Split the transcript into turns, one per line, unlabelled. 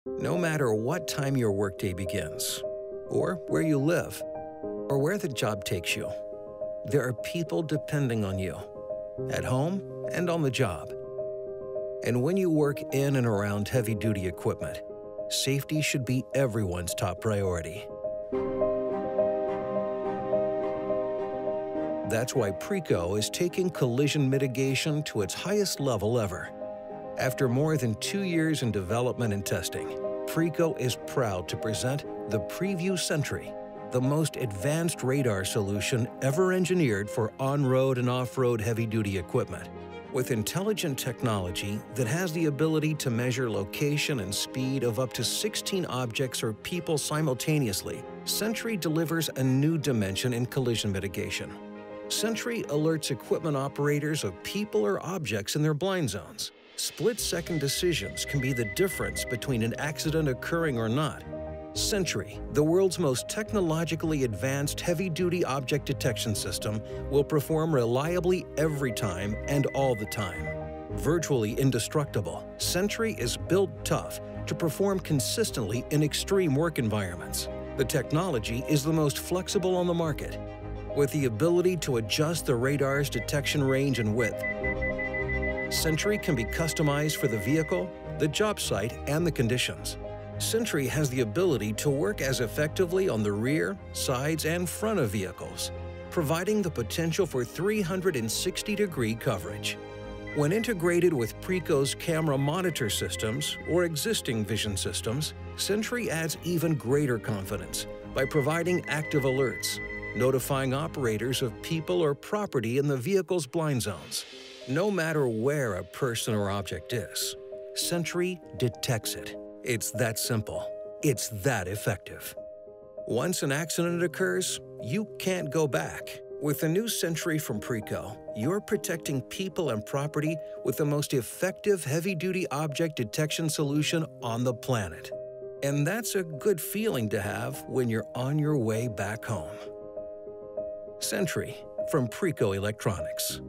No matter what time your workday begins, or where you live, or where the job takes you, there are people depending on you, at home and on the job. And when you work in and around heavy-duty equipment, safety should be everyone's top priority. That's why Preco is taking collision mitigation to its highest level ever. After more than 2 years in development and testing, Preco is proud to present the PreView Sentry, the most advanced radar solution ever engineered for on-road and off-road heavy-duty equipment. With intelligent technology that has the ability to measure location and speed of up to 16 objects or people simultaneously, Sentry delivers a new dimension in collision mitigation. Sentry alerts equipment operators of people or objects in their blind zones. Split-second decisions can be the difference between an accident occurring or not. Sentry, the world's most technologically advanced heavy-duty object detection system, will perform reliably every time and all the time. Virtually indestructible, Sentry is built tough to perform consistently in extreme work environments. The technology is the most flexible on the market, with the ability to adjust the radar's detection range and width. Sentry can be customized for the vehicle, the job site, and the conditions. Sentry has the ability to work as effectively on the rear, sides, and front of vehicles, providing the potential for 360-degree coverage. When integrated with Preco's camera monitor systems or existing vision systems, Sentry adds even greater confidence by providing active alerts, notifying operators of people or property in the vehicle's blind zones. No matter where a person or object is, Sentry detects it. It's that simple. It's that effective. Once an accident occurs, you can't go back. With the new Sentry from Preco, you're protecting people and property with the most effective heavy-duty object detection solution on the planet. And that's a good feeling to have when you're on your way back home. Sentry from Preco Electronics.